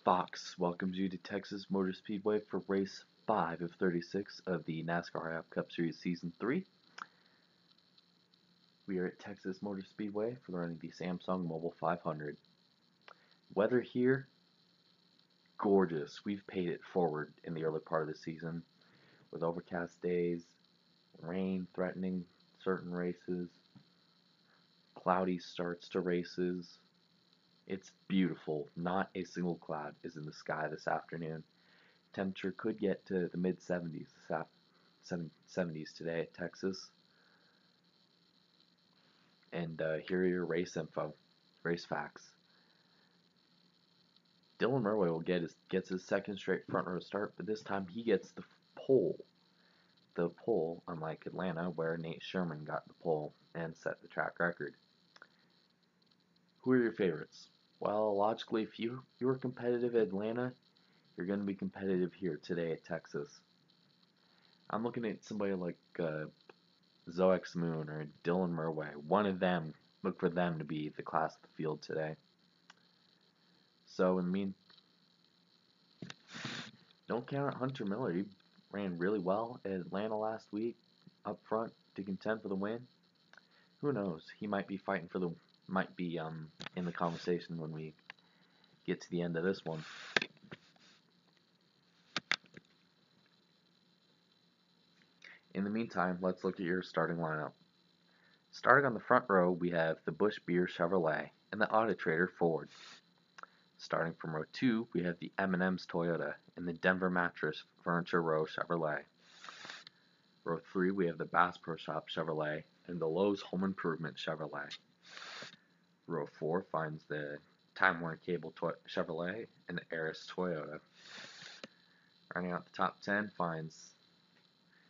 Fox welcomes you to Texas Motor Speedway for race 5 of 36 of the NASCAR Ihop Cup Series Season 3. We are at Texas Motor Speedway for running the Samsung Mobile 500. Weather here, gorgeous. We've paid it forward in the early part of the season with overcast days, rain threatening certain races, cloudy starts to races. It's beautiful. Not a single cloud is in the sky this afternoon. Temperature could get to the mid-70s, 70s today at Texas. And here are your race info, race facts. Dylan Murray gets his second straight front row start, but this time he gets the pole. The pole, unlike Atlanta, where Nate Sherman got the pole and set the track record. Who are your favorites? Well, logically, if you were competitive at Atlanta, you're going to be competitive here today at Texas. I'm looking at somebody like Zoex Moon or Dylan Murray. One of them, look for them to be the class of the field today. So, don't count out Hunter Miller. He ran really well at Atlanta last week, up front to contend for the win. Who knows? He might be in the conversation when we get to the end of this one. In the meantime, let's look at your starting lineup. Starting on the front row, we have the Busch Beer Chevrolet and the Auto Trader Ford. Starting from row 2, we have the M&M's Toyota and the Denver Mattress Furniture Row Chevrolet. Row 3, we have the Bass Pro Shop Chevrolet and the Lowe's Home Improvement Chevrolet. Row 4 finds the Time Warner Cable Chevrolet and the Aris Toyota. Rounding out the top 10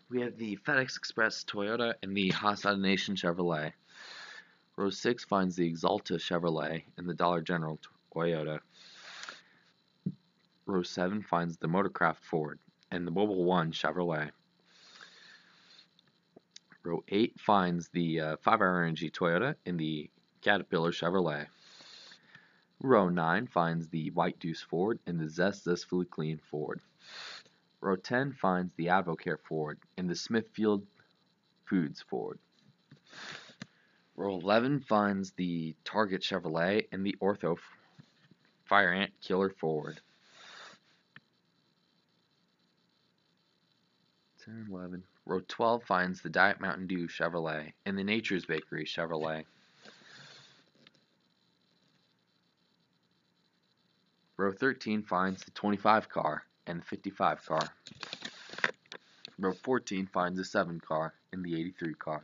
we have the FedEx Express Toyota and the Haas Nation Chevrolet. Row 6 finds the Exalta Chevrolet and the Dollar General Toyota. Row 7 finds the Motorcraft Ford and the Mobile One Chevrolet. Row 8 finds the 5-Hour Energy Toyota and the Caterpillar Chevrolet. Row 9 finds the White Deuce Ford and the Zestfully Clean Ford. Row 10 finds the Advocare Ford and the Smithfield Foods Ford. Row 11 finds the Target Chevrolet and the Ortho Fire Ant Killer Ford. 10, 11. Row 12 finds the Diet Mountain Dew Chevrolet and the Nature's Bakery Chevrolet. Row 13 finds the 25 car and the 55 car. Row 14 finds the 7 car and the 83 car.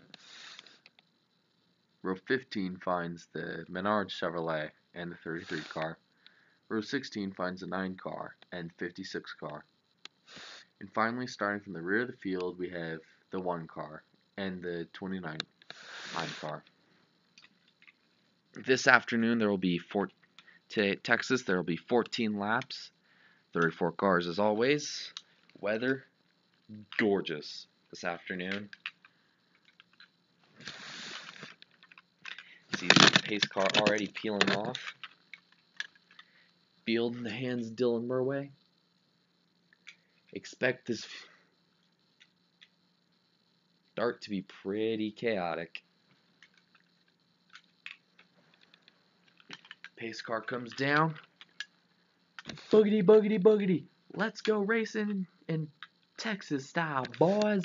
Row 15 finds the Menard Chevrolet and the 33 car. Row 16 finds the 9 car and 56 car. And finally, starting from the rear of the field, we have the 1 car and the 29 car. This afternoon, today at Texas, there will be 14 laps, 34 cars as always. Weather, gorgeous this afternoon. See the pace car already peeling off. Field in the hands of Dylan Murray. Expect this start to be pretty chaotic. Pace car comes down. Boogity, boogity, boogity. Let's go racing in Texas style, boys.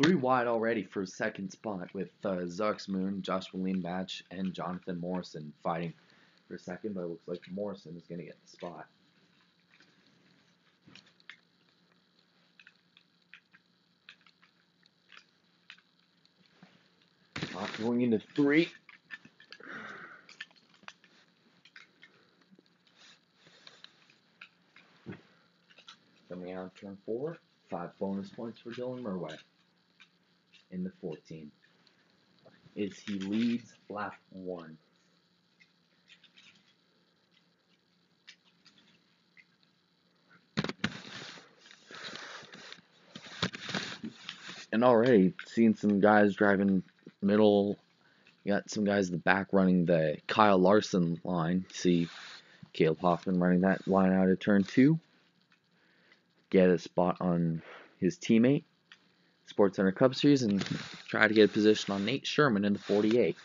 Three wide already for second spot with Zoex Moon, Joshua Leanbatch, and Jonathan Morrison fighting for second, but it looks like Morrison is going to get the spot. Going into 3. Coming out of turn 4, 5 bonus points for Dylan Murway in the 14. Is he leads lap 1. And already seeing some guys driving middle. You got some guys in the back running the Kyle Larson line. See Caleb Hoffman running that line out of turn 2. Get a spot on his teammate, Sports Center Cup Series, and try to get a position on Nate Sherman in the 48.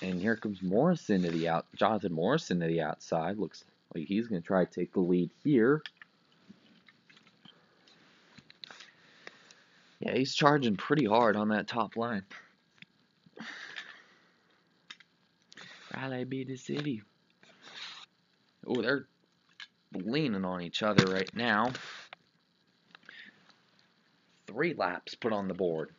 And here comes Jonathan Morrison to the outside. Looks like he's going to try to take the lead here. Yeah, he's charging pretty hard on that top line. Raleigh be the city. Oh, they're leaning on each other right now. 3 laps put on the board.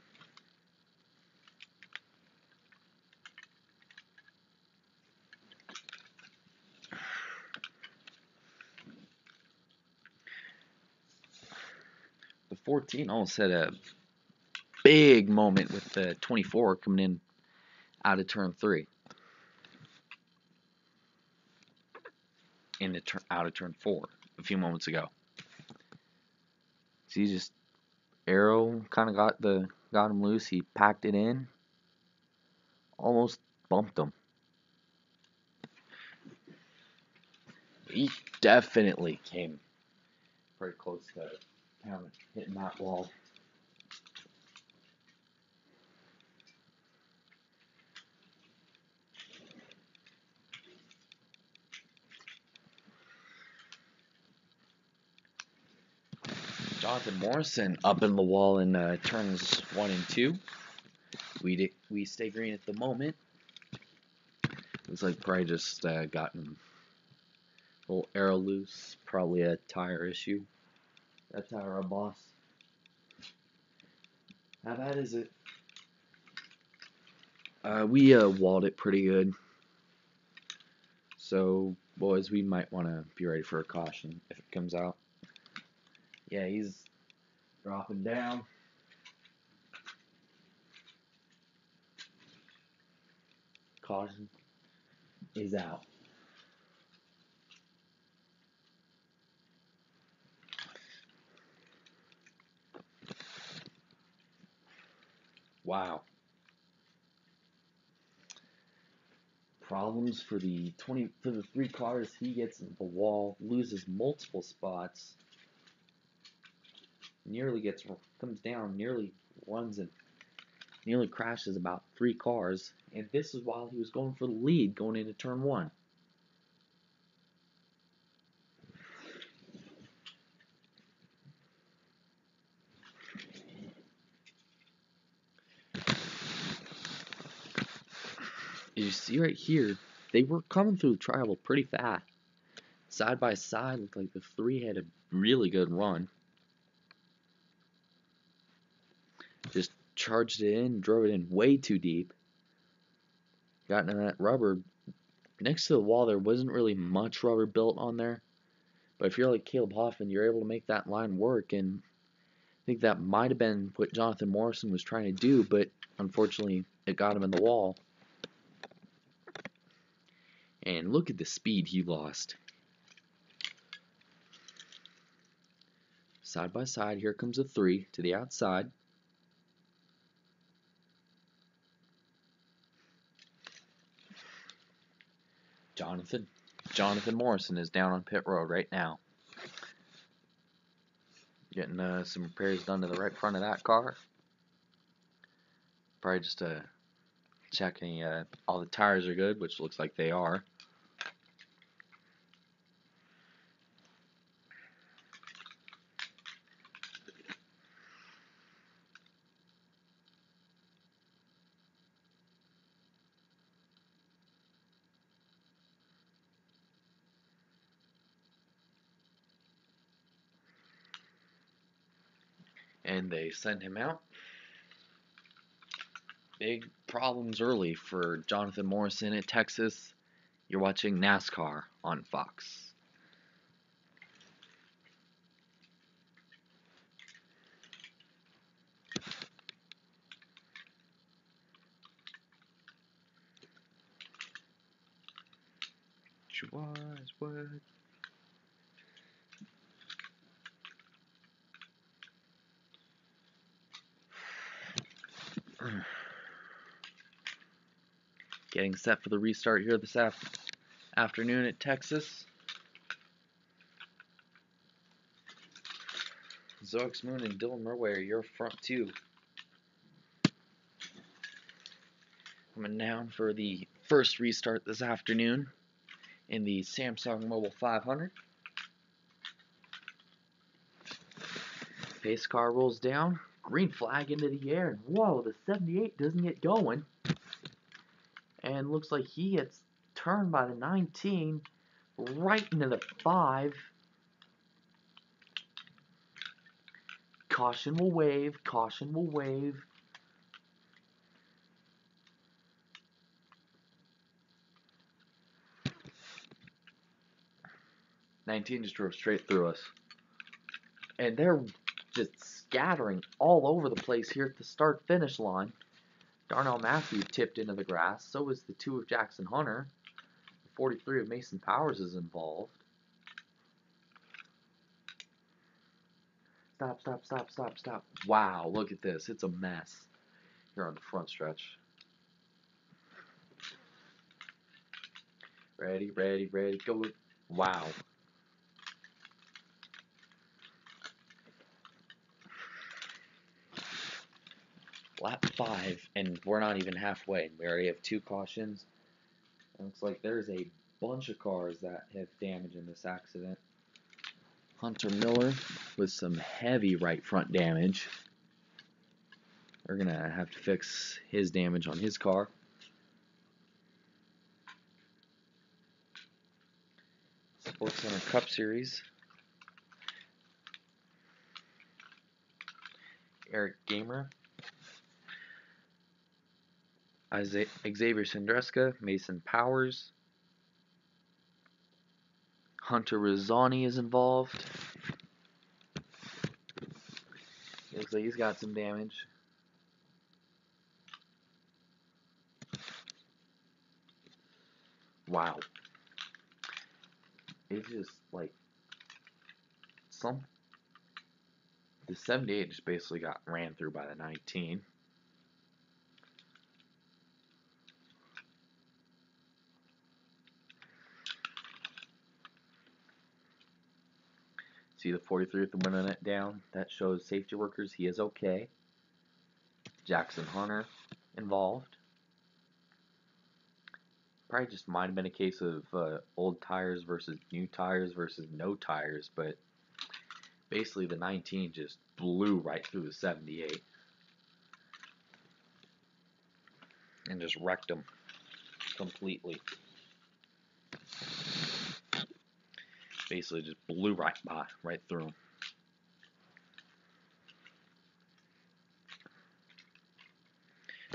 The 14 almost had a big moment with the 24 coming in out of turn 3. Out of turn 4 a few moments ago. See, just arrow kind of got him loose. He packed it in, almost bumped him. He definitely came pretty close to hitting that wall. Jonathan Morrison up in the wall in turns 1 and 2. We stay green at the moment. Looks like probably just gotten a little arrow loose. Probably a tire issue. That tire, boss. How bad is it? We walled it pretty good. So, boys, we might want to be ready for a caution if it comes out. Yeah, he's dropping down. Caution is out. Wow. Problems for the 3 cars. He gets into the wall, loses multiple spots, comes down, nearly runs and nearly crashes about 3 cars. And this is while he was going for the lead going into turn 1. You see right here, they were coming through the tribal pretty fast. Side by side, looked like the 3 had a really good run. Just charged it in, drove it in way too deep. Got into that rubber. Next to the wall, there wasn't really much rubber built on there. But if you're like Caleb Hoffman, you're able to make that line work. And I think that might have been what Jonathan Morrison was trying to do, but unfortunately, it got him in the wall. And look at the speed he lost. Side by side, here comes a 3 to the outside. Jonathan Morrison is down on pit road right now. Getting some repairs done to the right front of that car. Probably just checking all the tires are good, which looks like they are. And they send him out. Big problems early for Jonathan Morrison at Texas. You're watching NASCAR on Fox. you wise word. Getting set for the restart here this afternoon at Texas. Zoix Moon and Dylan Murway are your front two. Coming down for the first restart this afternoon in the Samsung Mobile 500. Pace car rolls down, green flag into the air, and whoa, the 78 doesn't get going. And looks like he gets turned by the 19 right into the 5. Caution will wave, caution will wave. '19 just drove straight through us. And they're just scattering all over the place here at the start-finish line. Darnell Matthew tipped into the grass. So is the 2 of Jackson Hunter. The 43 of Mason Powers is involved. Stop, stop, stop, stop, stop. Wow, look at this. It's a mess here on the front stretch. Ready, ready, ready, go. Wow. Lap 5, and we're not even halfway. We already have 2 cautions. It looks like there's a bunch of cars that have damage in this accident. Hunter Miller with some heavy right front damage. We're going to have to fix his damage on his car. Sports Center Cup Series. Eric Gamer. Xavier Sandreska, Mason Powers. Hunter Rizzani is involved. Looks like he's got some damage. Wow. It's just like the 78 just basically got ran through by the 19. See the 43 with the window net down? That shows safety workers. He is okay. Jackson Hunter involved. Probably just might have been a case of old tires versus new tires versus no tires, but basically the 19 just blew right through the 78 and just wrecked him completely. Basically just blew right through him.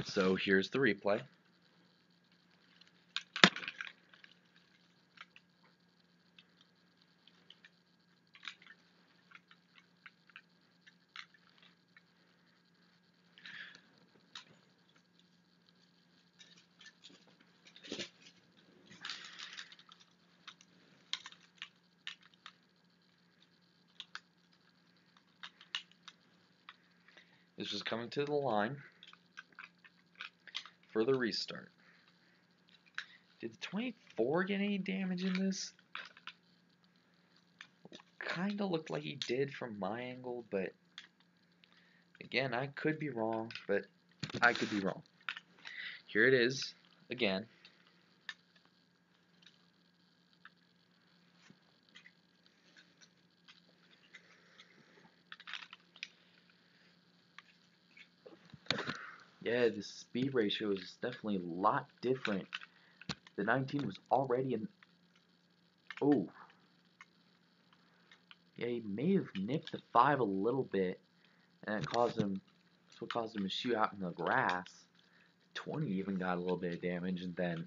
So here's the replay. This is coming to the line for the restart. Did the 24 get any damage in this? Kind of looked like he did from my angle, but again, I could be wrong, but I could be wrong. Here it is again. Yeah, the speed ratio is definitely a lot different. The 19 was already in. Oh. Yeah, he may have nipped the 5 a little bit, and that's what caused him to shoot out in the grass. 20 even got a little bit of damage, and then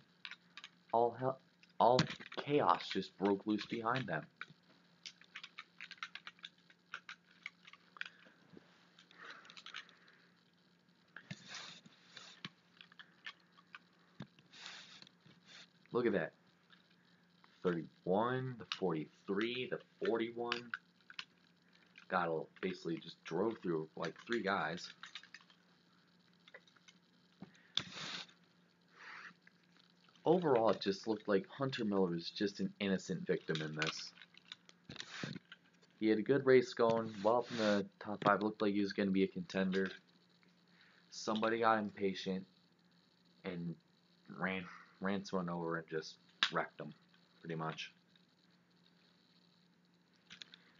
all chaos just broke loose behind them. Look at that. 31, the 43, the 41. Basically just drove through like 3 guys. Overall, it just looked like Hunter Miller was just an innocent victim in this. He had a good race going, well up in the top 5, looked like he was going to be a contender. Somebody got impatient and ran someone over and just wrecked him, pretty much.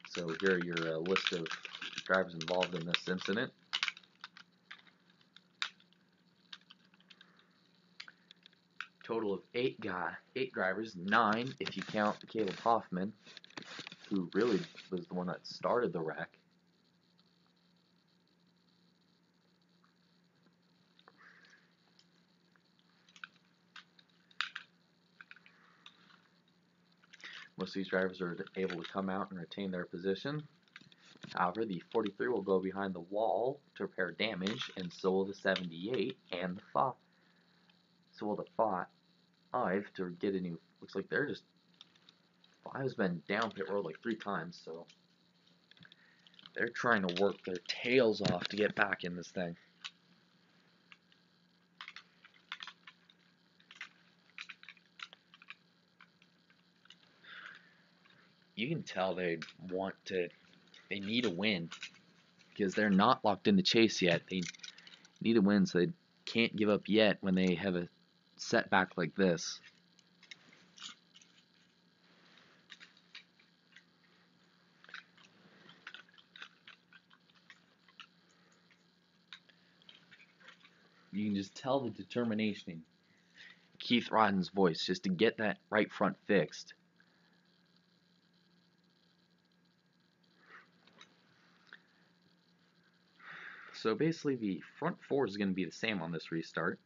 So here are your list of drivers involved in this incident. Total of 8 drivers, 9 if you count Caleb Hoffman, who really was the one that started the wreck. Most of these drivers are able to come out and retain their position. However, the 43 will go behind the wall to repair damage, and so will the 78 and the 5. So will the 5 to get a new. Looks like they're just 5's been down pit road like 3 times, so they're trying to work their tails off to get back in this thing. You can tell they need a win because they're not locked in the chase yet. They need a win, so they can't give up yet when they have a setback like this. You can just tell the determination in Keith Rodden's voice just to get that right front fixed. So basically the front 4 is going to be the same on this restart.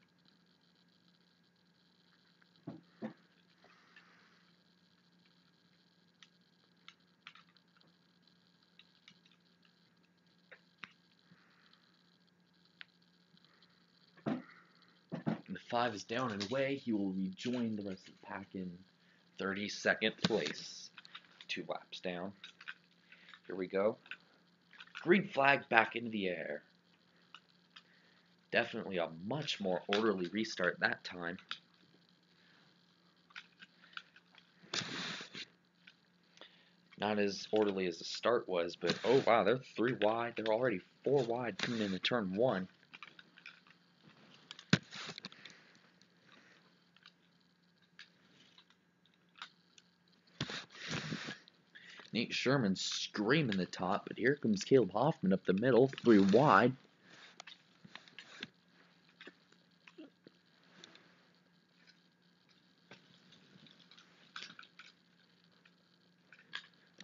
The 5 is down and away. He will rejoin the rest of the pack in 32nd place. 2 laps down. Here we go. Green flag back into the air. Definitely a much more orderly restart that time. Not as orderly as the start was, but oh wow, they're 3 wide. They're already 4 wide coming into turn 1. Nate Sherman screaming the top, but here comes Caleb Hoffman up the middle, 3 wide.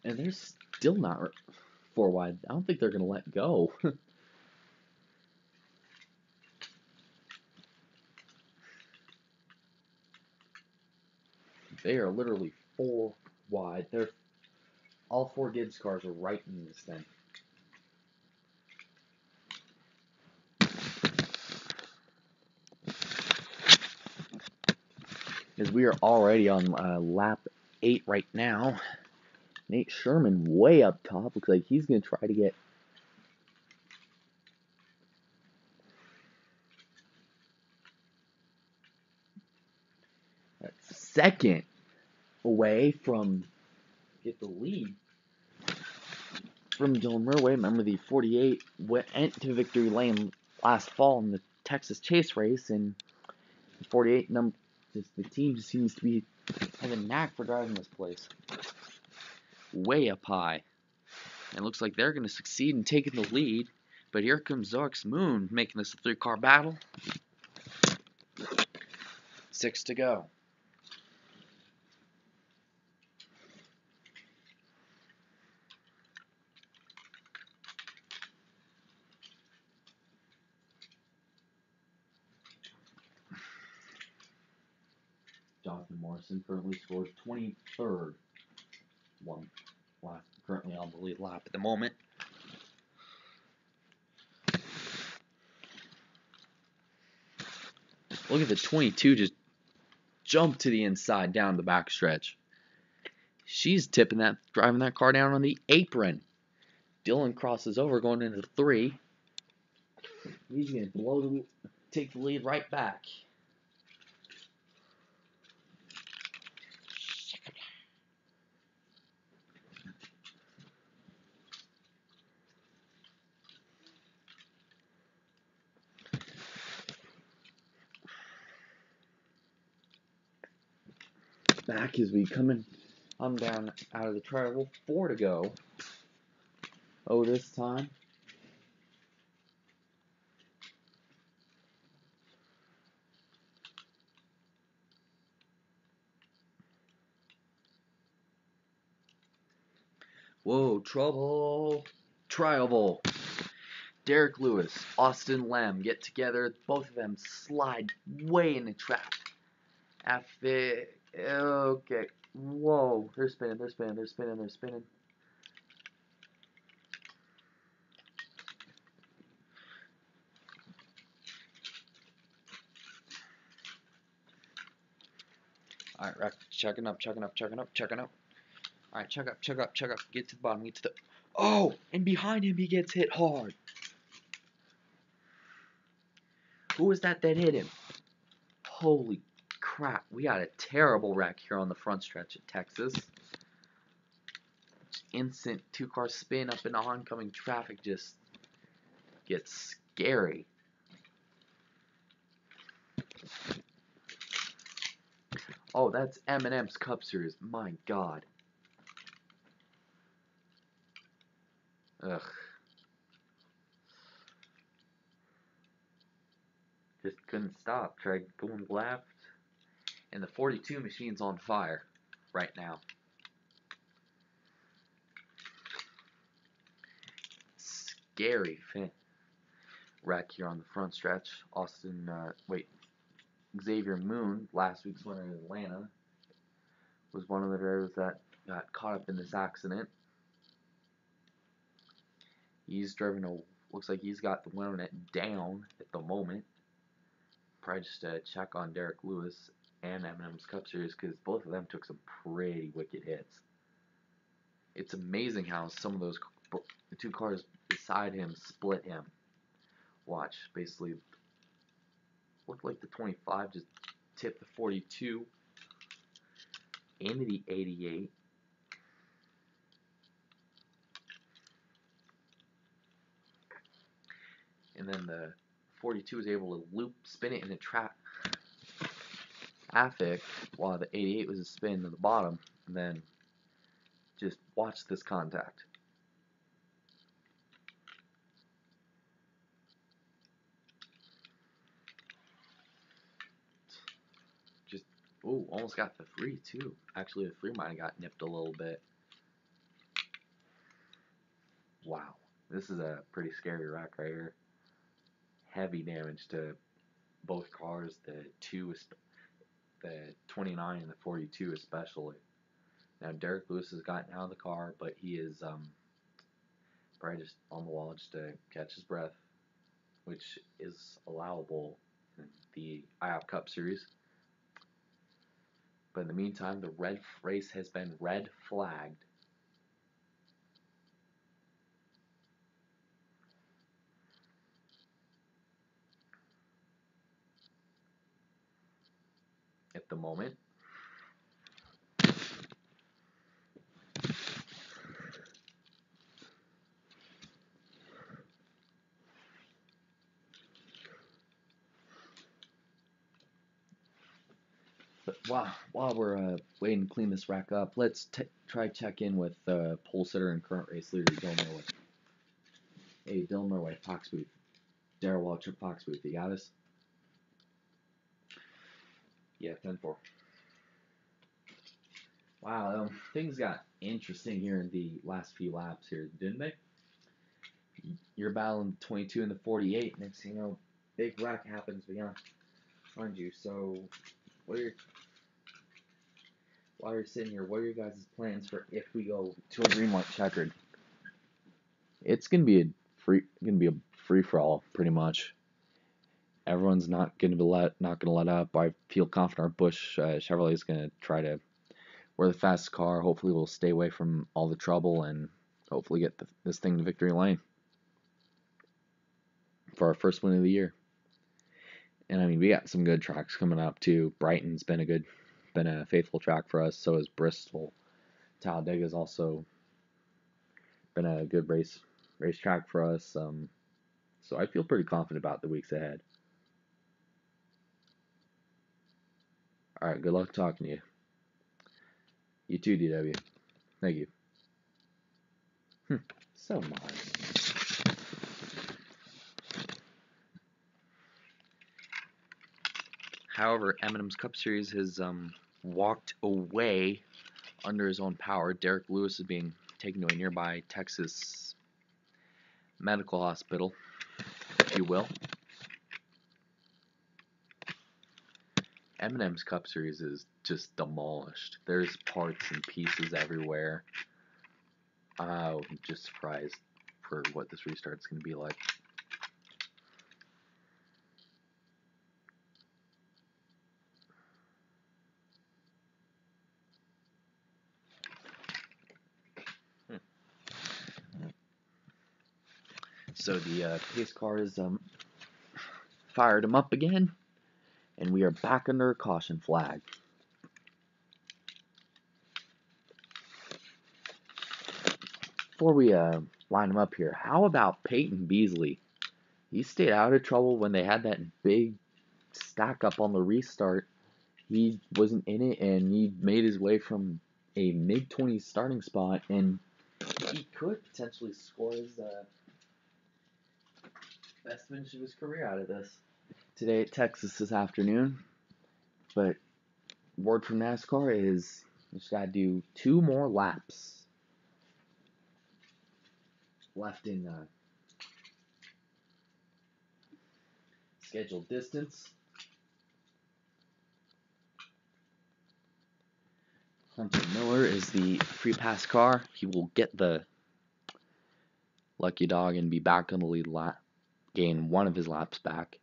And they're still not 4 wide. I don't think they're going to let go. They are literally 4 wide. All 4 Gibbs cars are right in this thing. As we are already on lap 8 right now. Nate Sherman way up top. Looks like he's going to try to get that second away from get the lead from Dylan Murway. Remember the 48 went to victory lane last fall in the Texas Chase race, and the 48 the team just seems to be having a knack for driving this place. Way up high. And it looks like they're going to succeed in taking the lead. But here comes Zark's Moon making this a 3-car battle. 6 to go. Jonathan Morrison currently scores 23rd. One lap, currently on the lead lap at the moment. Look at the 22 just jump to the inside down the backstretch. She's driving that car down on the apron. Dylan crosses over, going into 3. He's going to take the lead right back. Back as we I'm down out of the trial. 4 to go. Oh, this time. Whoa, trouble. Trial. Derek Lewis, Austin Lem get together. Both of them slide way in the trap. Okay. Whoa, they're spinning. All right, Rack, checking up. All right, check up. Get to the bottom. Oh, and behind him he gets hit hard. Who was that hit him? Holy crap, we got a terrible wreck here on the front stretch at Texas. Instant 2-car spin up in oncoming traffic just gets scary. Oh, that's M&M's Cup Series. My God. Ugh. Just couldn't stop. Tried going left. And the 42 machine's on fire right now. Scary wreck here on the front stretch. Xavier Moon, last week's winner in Atlanta, was one of the drivers that got caught up in this accident. He's looks like he's got the winner net down at the moment. Probably just to check on Derek Lewis and M&M's Cup Series because both of them took some pretty wicked hits. It's amazing how some of the 2 cars beside him split him. Watch, basically, looked like the 25 just tipped the 42 into the 88. And then the 42 was able to spin it in a traffic, while the 88 was a spin to the bottom. And then just watch this contact. Ooh, almost got the 3 too. Actually, the 3 might have got nipped a little bit. Wow, this is a pretty scary wreck right here. Heavy damage to both cars. The 29 and the 42 especially. Now Derek Lewis has gotten out of the car, but he is probably just on the wall just to catch his breath, which is allowable in the Ihop Cup Series. But in the meantime, the race has been red flagged. At the moment. But while we're waiting to clean this rack up, let's try check in with pole sitter and current race leader Dylan Norway. Hey, Dylan Norway, Fox Booth. Darryl Waltrip, Fox Booth. You got us? Yeah, 10-4. Wow, things got interesting here in the last few laps here, didn't they? You're battling the 22 and the 48. Next thing you know, big wreck happens behind you. So, while you're sitting here, what are your guys' plans for if we go to a green white checkered? It's gonna be a free for all, pretty much. Everyone's not gonna let up. I feel confident our Busch Chevrolet is gonna try to we're the fastest car. Hopefully we'll stay away from all the trouble and hopefully get this thing to victory lane for our first win of the year. And I mean, we got some good tracks coming up too. Brighton's been a faithful track for us. So is Bristol. Talladega's also been a good racetrack for us. So I feel pretty confident about the weeks ahead. All right, good luck talking to you. You too, DW. Thank you. So modest. However, M&M's Cup Series has walked away under his own power. Derek Lewis is being taken to a nearby Texas medical hospital, if you will. M&M's Cup Series is just demolished. There's parts and pieces everywhere. I'm just surprised for what this restart's going to be like. So the pace cars fired him up again, and we are back under a caution flag. Before we line him up here, how about Peyton Beasley? He stayed out of trouble when they had that big stack up on the restart. He wasn't in it, and he made his way from a mid-20s starting spot, and he could potentially score his best finish of his career out of this. Today at Texas this afternoon, but word from NASCAR is you just got to do 2 more laps left in scheduled distance. Hunter Miller is the free pass car. He will get the lucky dog and be back on the lead lap, gain 1 of his laps back.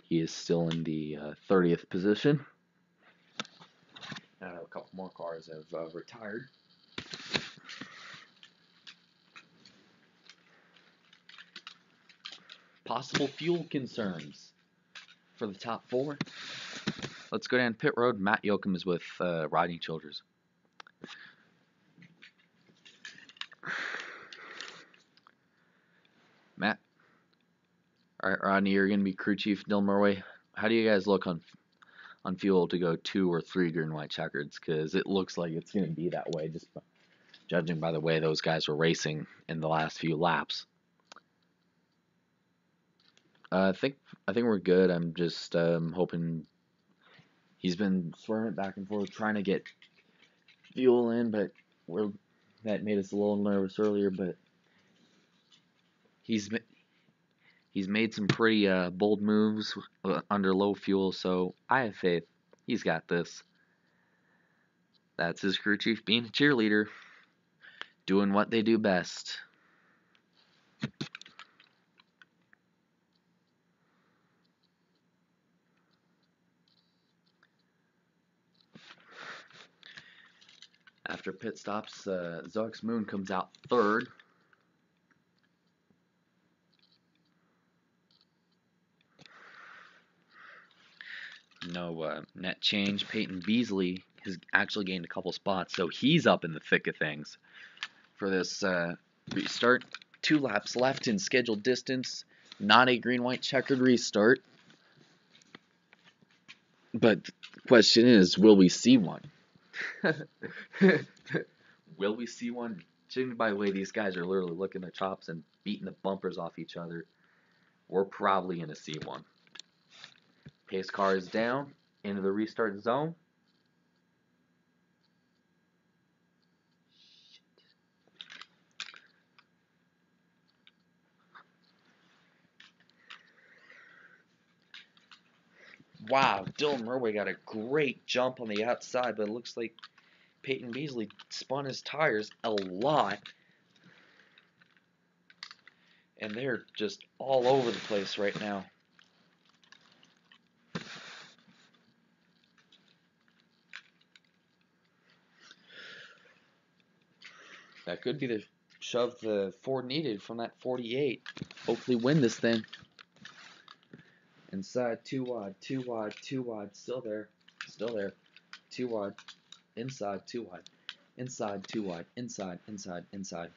He is still in the 30th position. A couple more cars have retired. Possible fuel concerns for the top 4. Let's go down pit road. Matt Yoakum is with Rodney Childers. Matt, all right, Rodney, you're going to be crew chief. Dylan Murway, how do you guys look on fuel to go 2 or 3 green white checkers? Because it looks like it's going to be that way, just judging by the way those guys were racing in the last few laps. I think we're good. I'm just hoping. He's been swerving back and forth trying to get fuel in, but that made us a little nervous earlier. But he's made some pretty bold moves under low fuel, so I have faith. He's got this. That's his crew chief being a cheerleader, doing what they do best. After pit stops, Zox Moon comes out 3rd. No net change. Peyton Beasley has actually gained a couple spots, so he's up in the thick of things for this restart. 2 laps left in scheduled distance. Not a green-white checkered restart. But the question is, will we see one? Will we see one? Judging by the way these guys are literally licking their chops and beating the bumpers off each other, we're probably going to see one. Pace car is down into the restart zone. Wow, Dylan Murway got a great jump on the outside, but it looks like Peyton Beasley spun his tires a lot. And they're just all over the place right now. That could be the shove the Ford needed from that 48. Hopefully win this thing. Inside, 2 wide, 2 wide, 2 wide, still there, 2 wide, inside, 2 wide, inside, 2 wide, inside, inside, inside.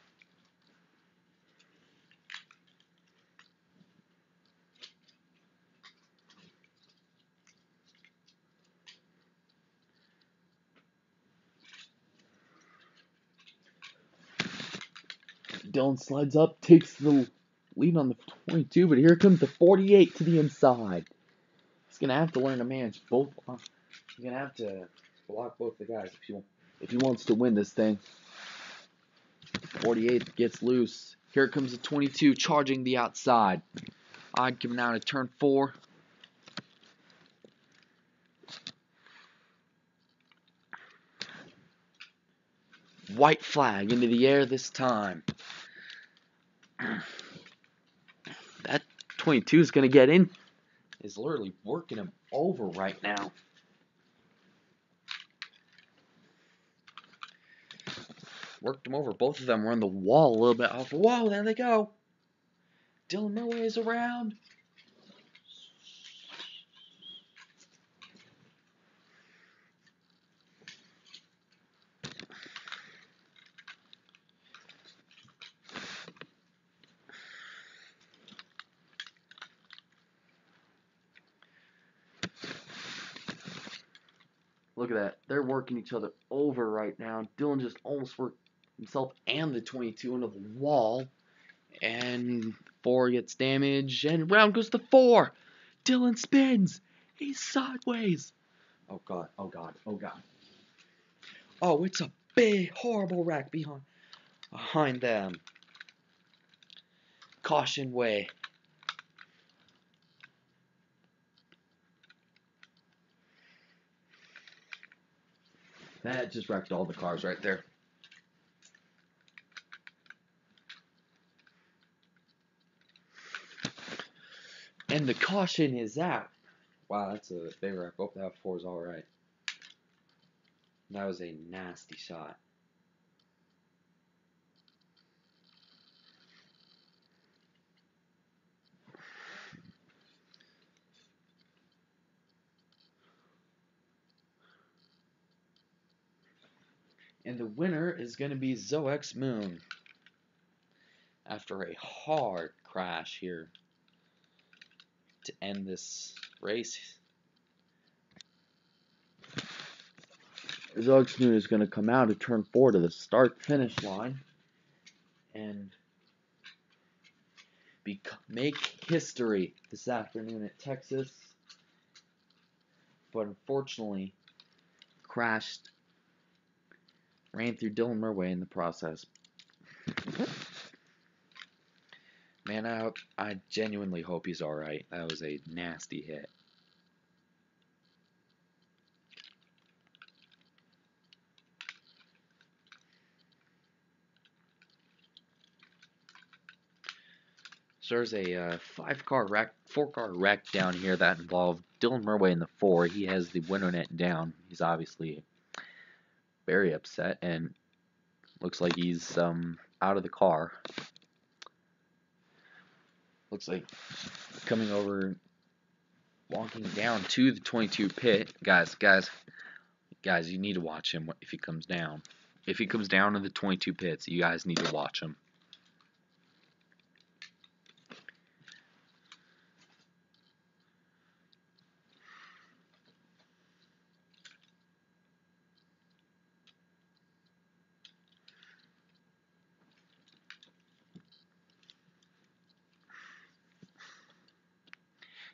Dylan slides up, takes the lead on the 22, but here comes the 48 to the inside. He's gonna have to learn to manage both. He's gonna have to block both the guys if he wants to win this thing. 48 gets loose. Here comes the 22 charging the outside. Odd coming out of turn 4. White flag into the air this time. That 22 is going to get in. Is literally working him over right now. Worked him over. Both of them were on the wall a little bit off. Whoa, there they go. Dylan Murray is around. Look at that. They're working each other over right now. Dylan just almost worked himself and the 22 into the wall. And 4 gets damaged. And round goes the 4. Dylan spins. He's sideways. Oh, God. Oh, God. Oh, God. Oh, it's a big, horrible wreck behind them. Caution way. That just wrecked all the cars right there. And the caution is out. Wow, that's a big wreck. Hope that 4 is alright. That was a nasty shot. And the winner is going to be Zoex Moon. After a hard crash here to end this race. Zoex Moon is going to come out of turn 4 to the start-finish line and make history this afternoon at Texas. But unfortunately, crashed, ran through Dylan Murray in the process. Man, I genuinely hope he's alright. That was a nasty hit. So there's a 4-car wreck down here that involved Dylan Murray in the 4. He has the winner net down. He's obviously very upset and looks like he's out of the car. Looks like coming over, walking down to the 22 pit. Guys, you need to watch him if he comes down. If he comes down to the 22 pits, you guys need to watch him.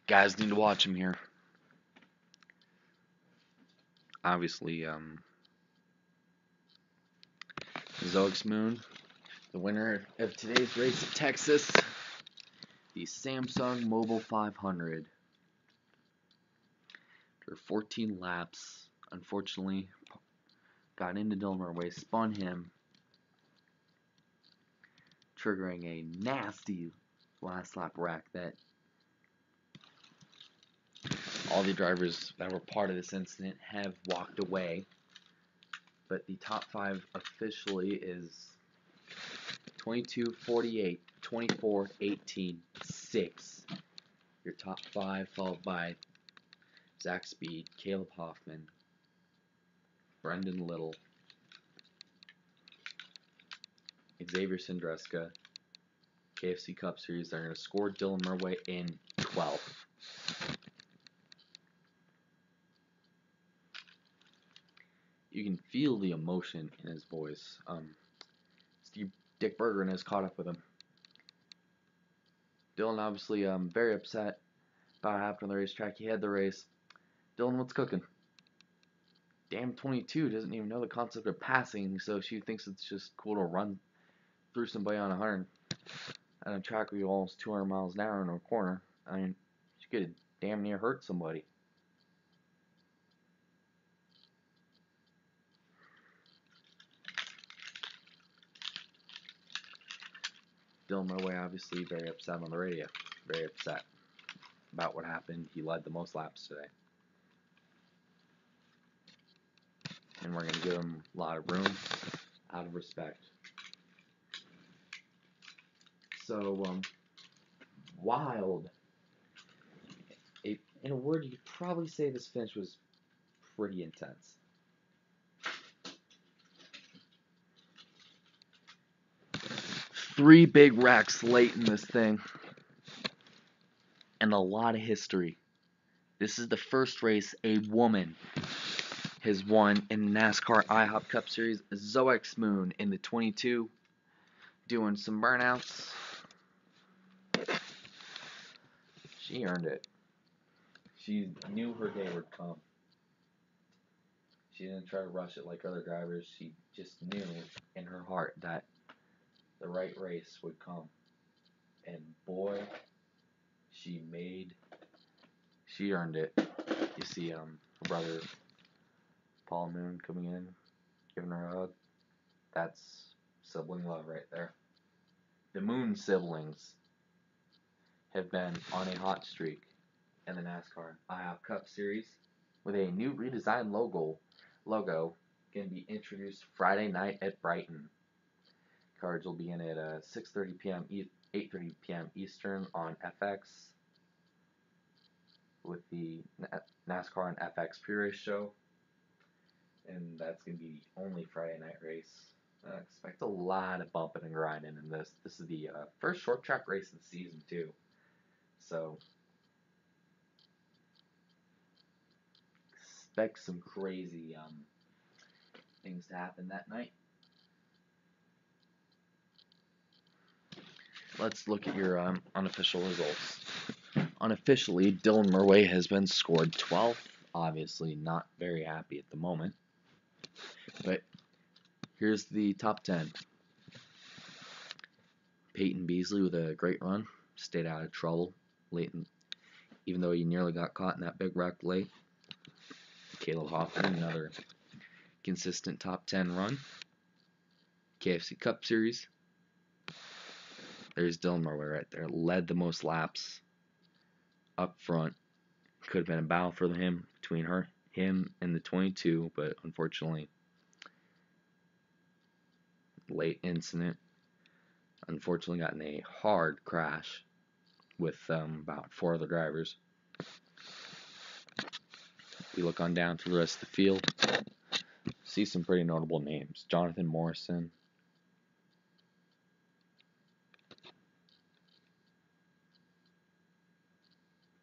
Guys need to watch him here. Obviously, Zoex Moon, the winner of today's race at Texas, the Samsung Mobile 500. After 14 laps, unfortunately, got into Dylan Murray, spun him, triggering a nasty last lap wreck that all the drivers that were part of this incident have walked away. But the top 5 officially is 22:48, 24:18, 6. Your top 5, followed by Zach Speed, Caleb Hoffman, Brendan Little, Xavier Sandreska, KFC Cup Series. They're going to score Dylan Murway in 12. You can feel the emotion in his voice. Steve Dick Bergeron has caught up with him. Dylan obviously very upset about what happened on the racetrack. He had the race. Dylan, what's cooking? Damn 22 doesn't even know the concept of passing, so she thinks it's just cool to run through somebody on 100 on a track where you almost 200 miles an hour in a corner. I mean, she could damn near hurt somebody. Dylan Murway obviously very upset on the radio. Very upset about what happened. He led the most laps today. And we're going to give him a lot of room out of respect. So, wild. In a word, you could probably say this finish was pretty intense. Three big wrecks late in this thing. And a lot of history. This is the first race a woman has won in the NASCAR Ihop Cup Series. Zoe Moon in the 22, doing some burnouts. She earned it. She knew her day would come. She didn't try to rush it like other drivers. She just knew in her heart that the right race would come. And boy, she earned it. You see her brother Paul Moon coming in, giving her a hug. That's sibling love right there. The Moon siblings have been on a hot streak in the NASCAR Ihop Cup Series with a new redesigned logo going to be introduced Friday night at Brighton. Cards will begin at 6:30 p.m. 8:30 p.m. Eastern on FX with the NASCAR and FX pre-race show, and that's going to be the only Friday night race. Expect a lot of bumping and grinding in this. This is the first short track race of the season too, so expect some crazy things to happen that night. Let's look at your unofficial results. Unofficially, Dylan Murway has been scored 12th. Obviously, not very happy at the moment. But here's the top 10. Peyton Beasley with a great run. Stayed out of trouble late, even though he nearly got caught in that big wreck late. Caleb Hoffman, another consistent top 10 run. KFC Cup Series. There's Dylan Murway right there. Led the most laps up front. Could have been a battle for him between him and the 22, but unfortunately, late incident. Unfortunately, got in a hard crash with about 4 other drivers. We look on down to the rest of the field. See some pretty notable names. Jonathan Morrison.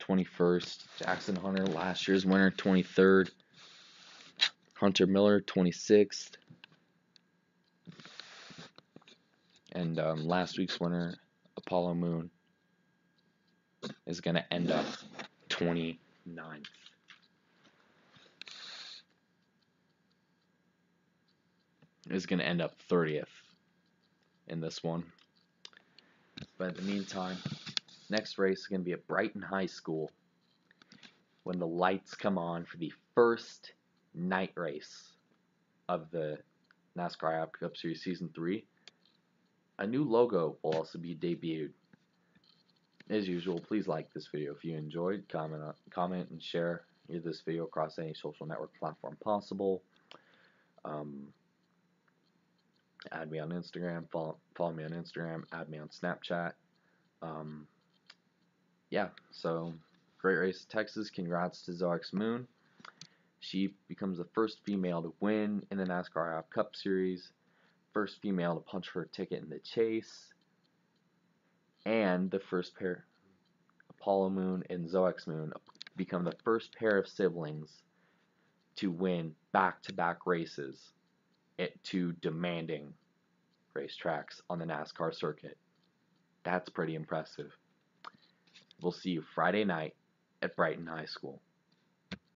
'21st. Jackson Hunter, last year's winner, 23rd. Hunter Miller, 26th. And last week's winner, Apollo Moon, is going to end up 29th. Is going to end up 30th in this one. But in the meantime, next race is going to be at Brighton High School when the lights come on for the first night race of the NASCAR Ihop Cup Series Season 3. A new logo will also be debuted. As usual, please like this video if you enjoyed. Comment and share this video across any social network platform possible. Add me on Instagram, follow me on Instagram, add me on Snapchat. Um, yeah, so great race, Texas. Congrats to Zoex Moon. She becomes the first female to win in the NASCAR Ihop Cup Series, first female to punch for a ticket in the chase, and the first pair, Apollo Moon and Zoex Moon, become the first pair of siblings to win back-to-back races at two demanding racetracks on the NASCAR circuit. That's pretty impressive. We'll see you Friday night at Brighton High School.